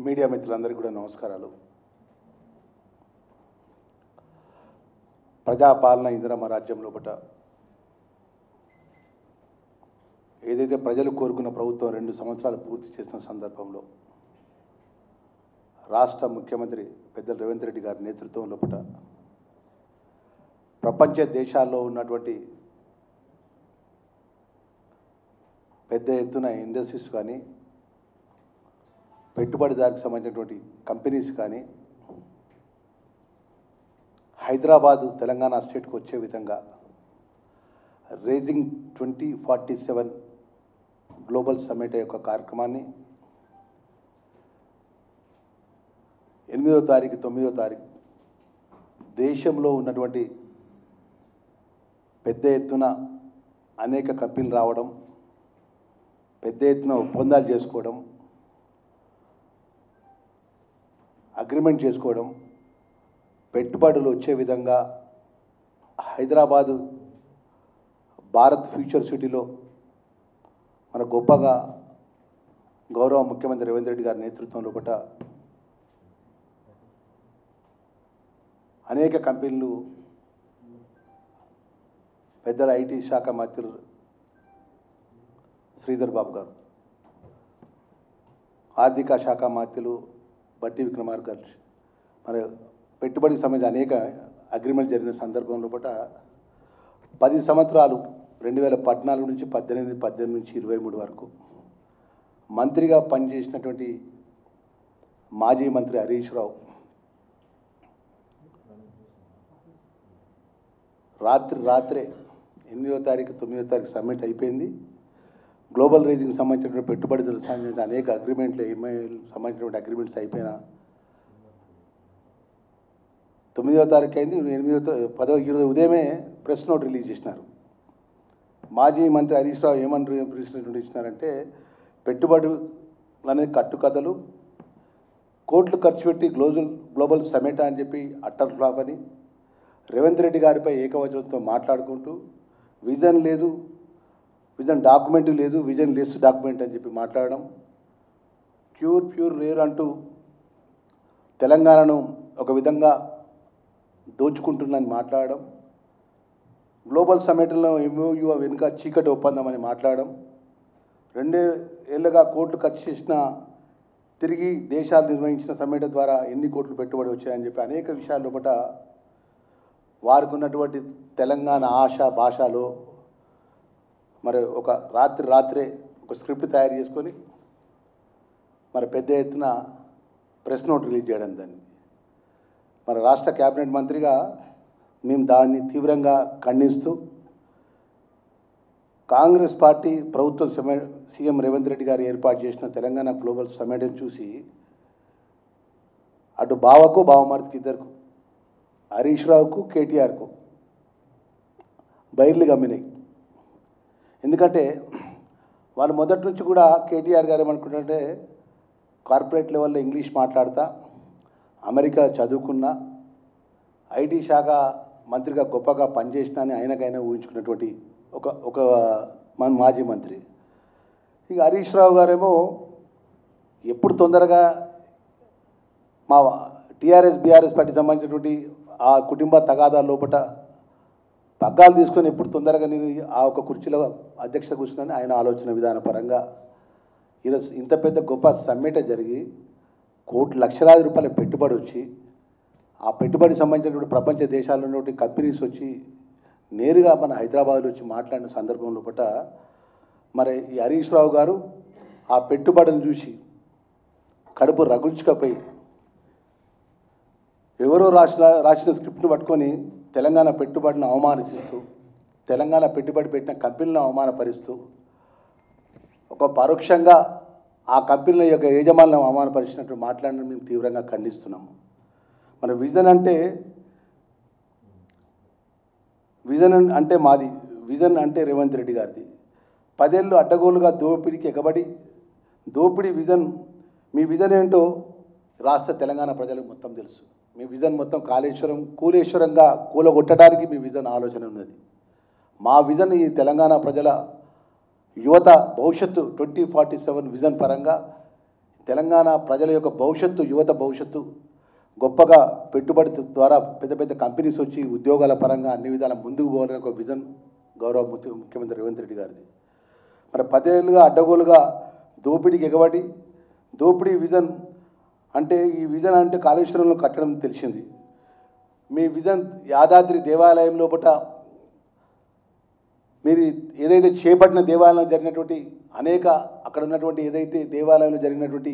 Media మిత్రులందరికీ కూడా నమస్కారాలు. ప్రజాపాలన ఇందిరమ్మ రాజ్యం లోపట ఏదైతే ప్రజలు కోరుకున్న ప్రభుత్వం 2 సంవత్సరాలు పూర్తి చేసిన సందర్భంలో రాష్ట్ర ముఖ్యమంత్రి పెద్దలు రేవంత్ రెడ్డి గారి నేతృత్వం లోపట ప్రపంచ దేశాల్లో ఉన్నటువంటి పెద్ద ఎత్తున ఇండస్ట్రీస్ కానీ పెట్టుబడిదారికి సంబంధించినటువంటి కంపెనీస్ కానీ హైదరాబాదు తెలంగాణ స్టేట్కి వచ్చే విధంగా రేజింగ్ 2047 గ్లోబల్ సమ్మిట్ యొక్క కార్యక్రమాన్ని 8వ తారీఖు 9వ తారీఖు దేశంలో ఉన్నటువంటి పెద్ద ఎత్తున అనేక కంపెనీలు రావడం, పెద్ద ఎత్తున ఒప్పందాలు చేసుకోవడం, అగ్రిమెంట్ చేసుకోవడం, పెట్టుబడులు వచ్చే విధంగా హైదరాబాదు భారత్ ఫ్యూచర్ సిటీలో మన గొప్పగా గౌరవ ముఖ్యమంత్రి రేవంత్ రెడ్డి గారి నేతృత్వంలో పట్ల అనేక కంపెనీలు పెద్దల ఐటీ శాఖ మంత్రులు శ్రీధర్ బాబు గారు, ఆర్థిక శాఖ మంత్రులు బట్టి విక్రమార్క గారు మరి పెట్టుబడికి సంబంధించి అనేక అగ్రిమెంట్ జరిగిన సందర్భంలో పట్ల 10 సంవత్సరాలు 2014 నుంచి 18 నుంచి 23 వరకు మంత్రిగా పనిచేసినటువంటి మాజీ మంత్రి హరీష్ రావు రాత్రే 8వ తారీఖు 9వ తారీఖు సమ్మిట్ అయిపోయింది. గ్లోబల్ రైజింగ్ సంబంధించినటువంటి పెట్టుబడులకు సంబంధించిన అనేక అగ్రిమెంట్లు సంబంధించినటువంటి అగ్రిమెంట్స్ అయిపోయినా 9వ తారీఖు అయింది. 10వ ఉదయమే ప్రెస్ నోట్ రిలీజ్ చేసినారు. మాజీ మంత్రి హరీష్ రావు ఏమని ప్రెస్ నోట్ ఇచ్చినారంటే, పెట్టుబడులు అనేది కట్టుకథలు, కోట్లు ఖర్చు పెట్టి గ్లోబల్ సమ్మిట్ అని చెప్పి అట్టర్ ఫ్లాప్ అని రేవంత్ రెడ్డి గారిపై ఏకవచనంతో మాట్లాడుకుంటూ విజన్ లేదు, విజన్ డాక్యుమెంట్ లేదు, విజన్ లెస్ డాక్యుమెంట్ అని చెప్పి మాట్లాడడం, ప్యూర్ రేర్ అంటూ తెలంగాణను ఒక విధంగా దోచుకుంటుందని మాట్లాడడం, గ్లోబల్ సమ్మిట్లో ఎంఓయూ వెనుక చీకటి ఒప్పందం అని మాట్లాడడం, 2 ఏళ్ళుగా కోట్లు ఖర్చు చేసిన తిరిగి దేశాలు నిర్వహించిన సమ్మిట్ ద్వారా ఎన్ని కోట్లు పెట్టుబడి వచ్చాయని చెప్పి అనేక విషయాల లోపల వారికి ఉన్నటువంటి తెలంగాణ ఆశ భాషలో మరి ఒక రాత్రే ఒక స్క్రిప్ట్ తయారు చేసుకొని మరి పెద్ద ఎత్తున ప్రెస్ నోట్ రిలీజ్ చేయడం. దాన్ని మన రాష్ట్ర క్యాబినెట్ మంత్రిగా మేము దాన్ని తీవ్రంగా ఖండిస్తూ కాంగ్రెస్ పార్టీ ప్రభుత్వం సీఎం రేవంత్ రెడ్డి గారు ఏర్పాటు చేసిన తెలంగాణ గ్లోబల్ సమ్మిట్ని చూసి అటు బావకు బావమర్దికి ఇద్దరుకు, హరీష్ రావుకు కేటీఆర్కు బైర్లు గమ్మినాయి. ఎందుకంటే వాళ్ళు మొదటి నుంచి కూడా కేటీఆర్ గారు ఏమనుకుంటుంటే, కార్పొరేట్ లెవెల్లో ఇంగ్లీష్ మాట్లాడతా అమెరికా చదువుకున్న ఐటీ శాఖ మంత్రిగా గొప్పగా పనిచేసిన అని ఆయనకైనా ఊహించుకున్నటువంటి ఒక మాజీ మంత్రి. ఇక హరీష్ రావు గారేమో ఎప్పుడు తొందరగా మా టీఆర్ఎస్ బీఆర్ఎస్ పార్టీకి సంబంధించినటువంటి ఆ కుటుంబ తగాదాల లోపల పగ్గాలు తీసుకొని ఎప్పుడు తొందరగా నేను ఆ ఒక కుర్చీలో అధ్యక్ష కూర్చున్నాను ఆయన ఆలోచన విధాన పరంగా ఈరోజు ఇంత పెద్ద గొప్ప సమ్మిట్ జరిగి లక్షలాది రూపాయల పెట్టుబడి వచ్చి ఆ పెట్టుబడి సంబంధించినటువంటి ప్రపంచ దేశాల్లో ఉన్నటువంటి కంపెనీస్ వచ్చి నేరుగా మన హైదరాబాద్లో వచ్చి మాట్లాడిన సందర్భంలో పట్ల మరి ఈ హరీష్ రావు గారు ఆ పెట్టుబడిని చూసి కడుపు రగుల్చుకపోయి ఎవరో రాసిన స్క్రిప్ట్ను పట్టుకొని తెలంగాణ పెట్టుబడిని అవమానిస్తూ, తెలంగాణ పెట్టుబడి పెట్టిన కంపెనీలను అవమానపరుస్తూ, ఒక పరోక్షంగా ఆ కంపెనీల యొక్క యజమానులను అవమానపరిచినట్టు మాట్లాడడం మేము తీవ్రంగా ఖండిస్తున్నాము. మన విజన్ అంటే మాది, విజన్ అంటే రేవంత్ రెడ్డి గారిది. 10 ఏళ్ళు అడ్డగోలుగా దోపిడీకి ఎగబడి దోపిడీ విజన్, మీ విజన్ ఏంటో రాష్ట్ర తెలంగాణ ప్రజలకు మొత్తం తెలుసు. మీ విజన్ మొత్తం కూలేశ్వరంగా కూలగొట్టడానికి మీ విజన్ ఆలోచన ఉన్నది. మా విజన్ ఈ తెలంగాణ ప్రజల యువత భవిష్యత్తు 2047 విజన్ పరంగా తెలంగాణ ప్రజల యొక్క భవిష్యత్తు, యువత భవిష్యత్తు గొప్పగా పెట్టుబడి ద్వారా పెద్ద పెద్ద కంపెనీస్ వచ్చి ఉద్యోగాల పరంగా అన్ని విధాల ముందుకు పోవాలని ఒక విజన్ గౌరవ ముఖ్యమంత్రి రేవంత్ రెడ్డి గారిది. మరి 10 ఏళ్ళుగా అడ్డగోలుగా దోపిడీకి ఎగబడి దోపిడీ విజన్ అంటే ఈ విజన్ అంటే కాళేశ్వరంలో కట్టడం తెలిసింది. మీ విజన్ యాదాద్రి దేవాలయం లోపల మీరు ఏదైతే చేపట్టిన దేవాలయంలో జరిగినటువంటి అనేక అక్కడ ఉన్నటువంటి ఏదైతే దేవాలయంలో జరిగినటువంటి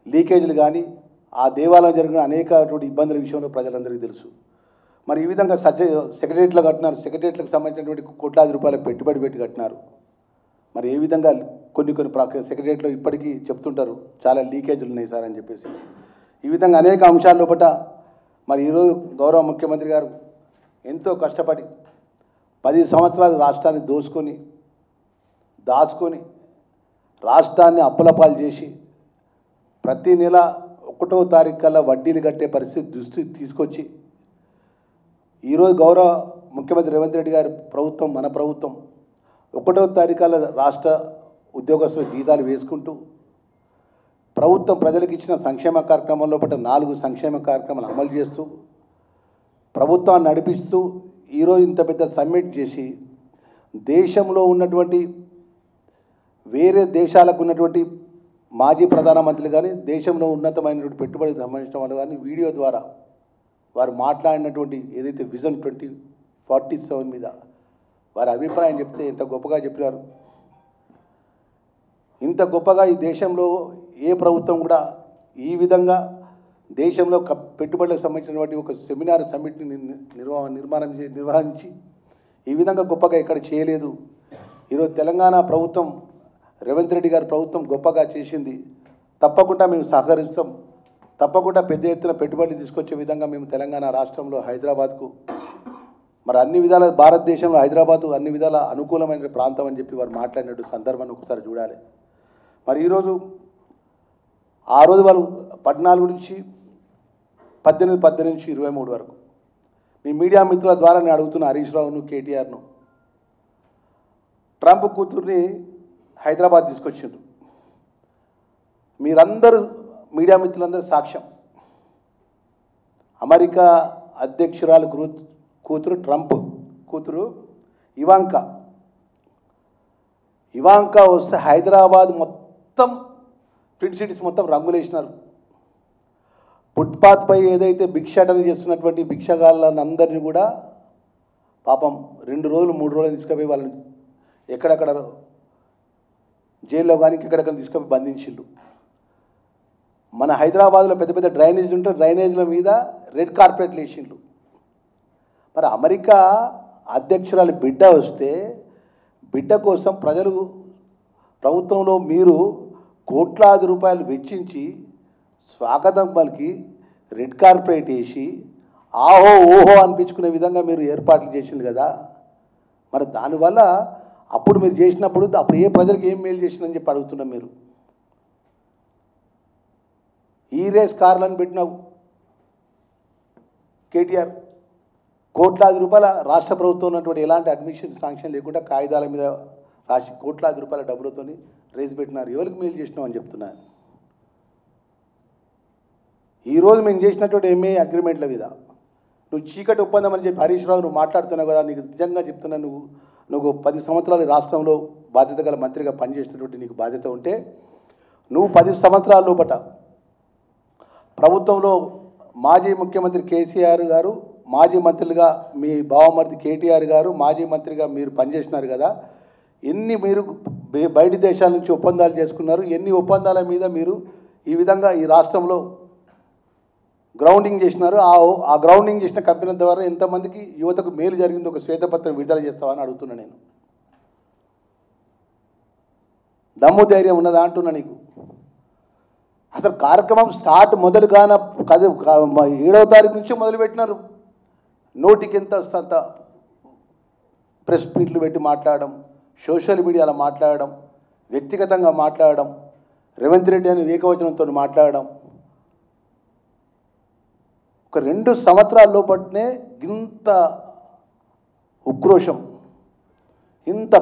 లీకేజీలు కానీ ఆ దేవాలయం జరిగిన అనేకటువంటి ఇబ్బందుల విషయంలో ప్రజలందరికీ తెలుసు. మరి ఈ విధంగా సెక్రటరీలో కట్టినారు, సెక్రటరీలకు సంబంధించినటువంటి కోట్లాది రూపాయల పెట్టుబడి పెట్టి కట్టినారు. మరి ఏ విధంగా కొన్ని సెక్రటరీలో ఇప్పటికీ చెప్తుంటారు చాలా లీకేజీలు ఉన్నాయి సార్ అని చెప్పేసి. ఈ విధంగా అనేక అంశాల లోపల మరి ఈరోజు గౌరవ ముఖ్యమంత్రి గారు ఎంతో కష్టపడి 10 సంవత్సరాలు రాష్ట్రాన్ని దాచుకొని రాష్ట్రాన్ని అప్పులపాలు చేసి ప్రతి నెల 1వ తారీఖు కల్లా వడ్డీలు కట్టే పరిస్థితి దృష్టికి తీసుకొచ్చి ఈరోజు గౌరవ ముఖ్యమంత్రి రేవంత్ రెడ్డి గారి ప్రభుత్వం, మన ప్రభుత్వం 1వ తారీఖు కల్లా రాష్ట్ర ఉద్యోగస్తుల జీతాలు వేసుకుంటూ ప్రభుత్వం ప్రజలకు ఇచ్చిన సంక్షేమ కార్యక్రమంలో పట్ల 4 సంక్షేమ కార్యక్రమాలు అమలు చేస్తూ ప్రభుత్వాన్ని నడిపిస్తూ ఈరోజు ఇంత పెద్ద సమ్మిట్ చేసి దేశంలో ఉన్నటువంటి వేరే దేశాలకు ఉన్నటువంటి మాజీ ప్రధానమంత్రులు కానీ దేశంలో ఉన్నతమైనటువంటి పెట్టుబడికి సంబంధించిన వాళ్ళు కానీ వీడియో ద్వారా వారు మాట్లాడినటువంటి ఏదైతే విజన్ 2047 మీద వారి అభిప్రాయం చెప్తే ఎంత గొప్పగా చెప్పారు. ఇంత గొప్పగా ఈ దేశంలో ఏ ప్రభుత్వం కూడా ఈ విధంగా దేశంలో పెట్టుబడులకు సంబంధించినటువంటి ఒక సమ్మిట్ని నిర్వహించి ఈ విధంగా గొప్పగా ఇక్కడ చేయలేదు. ఈరోజు తెలంగాణ ప్రభుత్వం, రేవంత్ రెడ్డి గారి ప్రభుత్వం గొప్పగా చేసింది. తప్పకుండా మేము సహకరిస్తాం. తప్పకుండా పెద్ద ఎత్తున పెట్టుబడులు తీసుకొచ్చే విధంగా మేము తెలంగాణ రాష్ట్రంలో హైదరాబాద్కు మరి అన్ని విధాల భారతదేశంలో హైదరాబాదు అన్ని విధాల అనుకూలమైన ప్రాంతం అని చెప్పి వారు మాట్లాడినట్టు సందర్భాన్ని ఒకసారి చూడాలి. మరి ఈరోజు ఆ రోజు వాళ్ళు 14 నుంచి 18 నుంచి 23 వరకు మీ మీడియా మిత్రుల ద్వారా నేను అడుగుతున్న హరీష్ రావును, కేటీఆర్ను, ట్రంప్ కూతుర్ని హైదరాబాద్ తీసుకొచ్చిండ్రు. మీరందరూ మీడియా మిత్రులందరూ సాక్ష్యం. అమెరికా అధ్యక్షురాలు కూతురు ట్రంప్ కూతురు ఇవాంకా వస్తే హైదరాబాద్ మొత్తం ట్విన్ సిటీస్ మొత్తం రంగులేసినారు. ఫుట్పాత్పై ఏదైతే భిక్షాటన చేస్తున్నటువంటి భిక్షగాళ్ళని అందరినీ కూడా పాపం 2 రోజులు 3 రోజులు తీసుకుపోయి వాళ్ళని ఎక్కడెక్కడ జైల్లో కానీ ఇంకెక్కడెక్కడ తీసుకుపోయి బంధించిండు. మన హైదరాబాద్లో పెద్ద పెద్ద డ్రైనేజ్ ఉంటే డ్రైనేజ్ల మీద రెడ్ కార్పెట్లు వేసిండ్రు. మరి అమెరికా అధ్యక్షురాలు బిడ్డ వస్తే బిడ్డ కోసం ప్రజలు ప్రభుత్వంలో మీరు కోట్లాది రూపాయలు వెచ్చించి స్వాగతం పలికి రెడ్ కార్పెట్ వేసి ఆహో ఓహో అనిపించుకునే విధంగా మీరు ఏర్పాట్లు చేసింది కదా. మరి దానివల్ల అప్పుడు మీరు చేసినప్పుడు అప్పుడు ఏ ప్రజలకు ఏం మేలు చేసిందని చెప్పి అడుగుతున్నాం. మీరు ఈ రేస్ కార్లను పెట్టినావు కేటీఆర్, కోట్లాది రూపాయల రాష్ట్ర ప్రభుత్వం ఉన్నటువంటి ఎలాంటి అడ్మిషన్ శాంక్షన్ లేకుండా కాగితాల మీద రాసి కోట్లాది రూపాయల డబ్బులతో రేస్ పెట్టినారు. ఎవరికి మేలు చేసినావు అని చెప్తున్నాను. ఈరోజు మేము చేసినటువంటి ఎంఏ అగ్రిమెంట్ల మీద నువ్వు చీకటి ఒప్పందం అని చెప్పి హరీష్ రావు నువ్వు మాట్లాడుతున్నావు కదా. నీకు నిజంగా చెప్తున్నా, నువ్వు 10 సంవత్సరాలు రాష్ట్రంలో బాధ్యత గల మంత్రిగా పనిచేసినటువంటి నీకు బాధ్యత ఉంటే నువ్వు 10 సంవత్సరాల లోపట ప్రభుత్వంలో మాజీ ముఖ్యమంత్రి కేసీఆర్ గారు, మాజీ మంత్రులుగా మీ బావమర్ది కేటీఆర్ గారు, మాజీ మంత్రిగా మీరు పనిచేసినారు కదా. ఎన్ని మీరు బయటి దేశాల నుంచి ఒప్పందాలు చేసుకున్నారు, ఎన్ని ఒప్పందాల మీద మీరు ఈ విధంగా ఈ రాష్ట్రంలో గ్రౌండింగ్ చేసినారు. ఆ గ్రౌండింగ్ చేసిన కంపెనీ ద్వారా ఎంతమందికి యువతకు మేలు జరిగిందో ఒక శ్వేతపత్రం విడుదల చేస్తామని అడుగుతున్నా. నేను దమ్ము ధైర్యం ఉన్నదా అంటున్నా నీకు. అసలు కార్యక్రమం స్టార్ట్ మొదలు కాన 7వ తారీఖు నుంచి మొదలుపెట్టినారు. నోటికి ఎంత వస్తే అంత ప్రెస్ మీట్లు పెట్టి మాట్లాడడం, సోషల్ మీడియాలో మాట్లాడడం, వ్యక్తిగతంగా మాట్లాడడం, రేవంత్ రెడ్డి అని ఏకవచనంతో మాట్లాడడం. ఒక 2 సంవత్సరాల లోపట్నే ఇంత ఉక్రోషం, ఇంత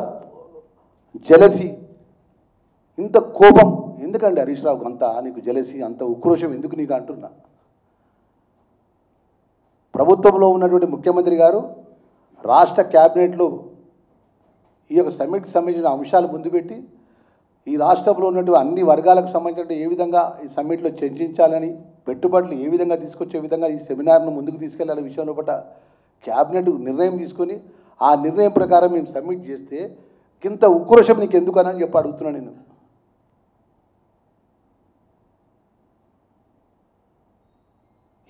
జలసి, ఇంత కోపం ఎందుకండి హరీష్ రావుకు అంత నీకు జెలసీ, అంత ఉక్రోషం ఎందుకు నీకు అంటున్నా? ప్రభుత్వంలో ఉన్నటువంటి ముఖ్యమంత్రి గారు రాష్ట్ర క్యాబినెట్లో ఈ యొక్క సమ్మిట్కి సంబంధించిన అంశాలు ముందు పెట్టి ఈ రాష్ట్రంలో ఉన్నటువంటి అన్ని వర్గాలకు సంబంధించిన ఏ విధంగా ఈ సమ్మిట్లో చర్చించాలని, పెట్టుబడులు ఏ విధంగా తీసుకొచ్చే విధంగా ఈ సెమినార్ను ముందుకు తీసుకెళ్లాలనే విషయంలో పట్ల క్యాబినెట్ నిర్ణయం తీసుకొని ఆ నిర్ణయం ప్రకారం మేము సబ్మిట్ చేస్తే ఇంత ఉక్రోషం నీకు ఎందుకని చెప్పి అడుగుతున్నాను నేను.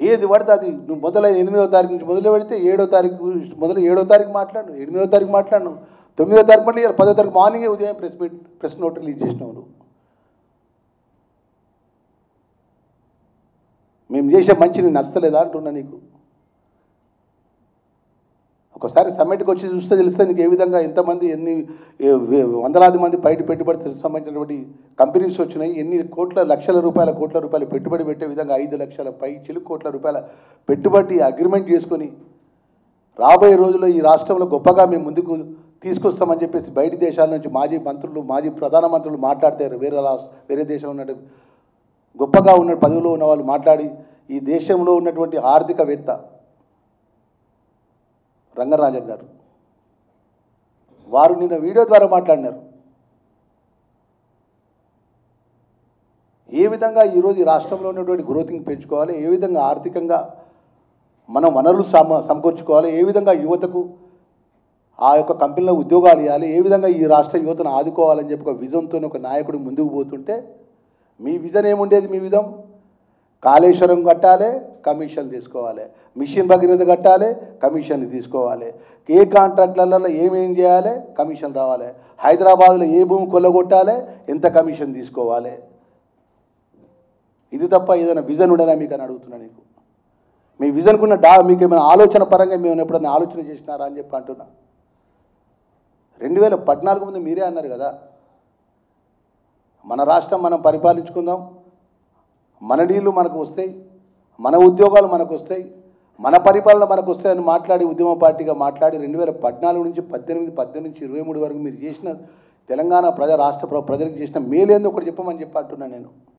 ఏది పడితే అది నువ్వు మొదలై 8వ తారీఖు నుంచి మొదలు పెడితే 7వ తారీఖు మొదలు 7వ తారీఖు మాట్లాడు, 8వ తారీఖు మాట్లాడు, 9వ తారీఖు మళ్ళీ 10వ తారీఖు మార్నింగే ఉదయం ప్రెస్ నోట్ రిలీజ్ చేసినావు నువ్వు. మేము చేసే మంచి నేను నచ్చలేదా అంటున్నా నీకు. ఒకసారి సమ్మిట్కి వచ్చి చూస్తే తెలిస్తే నీకు ఏ విధంగా ఎంతమంది ఎన్ని వందలాది మంది బయట పెట్టుబడి సంబంధించినటువంటి కంపెనీస్ వచ్చినాయి, ఎన్ని లక్షల రూపాయల పెట్టుబడి పెట్టే విధంగా 5 లక్షల పై చిలుకు కోట్ల రూపాయల పెట్టుబడి అగ్రిమెంట్ చేసుకొని రాబోయే రోజుల్లో ఈ రాష్ట్రంలో గొప్పగా మేము ముందుకు తీసుకొస్తామని చెప్పేసి బయటి దేశాల నుంచి మాజీ మంత్రులు, మాజీ ప్రధానమంత్రులు మాట్లాడతారు. వేరే దేశంలో ఉన్నట్టు గొప్పగా ఉన్న పదవిలో ఉన్న వాళ్ళు మాట్లాడి ఈ దేశంలో ఉన్నటువంటి ఆర్థికవేత్త రంగరాజన్ గారు వారు నిన్న వీడియో ద్వారా మాట్లాడినారు. ఏ విధంగా ఈరోజు ఈ రాష్ట్రంలో ఉన్నటువంటి గ్రోతింగ్ పెంచుకోవాలి, ఏ విధంగా ఆర్థికంగా మనం వనరులు సమకూర్చుకోవాలి, ఏ విధంగా యువతకు ఆ యొక్క కంపెనీలో ఉద్యోగాలు ఇవ్వాలి, ఏ విధంగా ఈ రాష్ట్ర యువతను ఆదుకోవాలని చెప్పి ఒక విజన్తో ఒక నాయకుడు ముందుకు పోతుంటే మీ విజన్ ఏముండేది? మీ విధం కాళేశ్వరం కట్టాలి, కమిషన్లు తీసుకోవాలి, మిషన్ భగీరథ కట్టాలి, కమిషన్లు తీసుకోవాలి, ఏ కాంట్రాక్ట్లలో ఏమేం చేయాలి, కమిషన్ రావాలి, హైదరాబాద్లో ఏ భూమి కొల్లగొట్టాలి, ఎంత కమిషన్ తీసుకోవాలి. ఇది తప్ప ఏదైనా విజన్ ఉండదా మీకు అని అడుగుతున్నా. నీకు మీ విజన్కున్న మీకు ఏమైనా ఆలోచన పరంగా మేము ఎప్పుడైనా ఆలోచన చేసినారా అని చెప్పి అంటున్నా. 2014 ముందు మీరే అన్నారు కదా, మన రాష్ట్రం మనం పరిపాలించుకుందాం, మన నీళ్ళు మనకు వస్తాయి, మన ఉద్యోగాలు మనకు వస్తాయి, మన పరిపాలన మనకు వస్తాయని మాట్లాడి ఉద్యమ పార్టీగా మాట్లాడి 2014 నుంచి 18 నుంచి 23 వరకు మీరు చేసిన తెలంగాణ రాష్ట్ర ప్రజలకు చేసిన మేలేందో ఒకటి చెప్పమని చెప్పి అంటున్నాను నేను.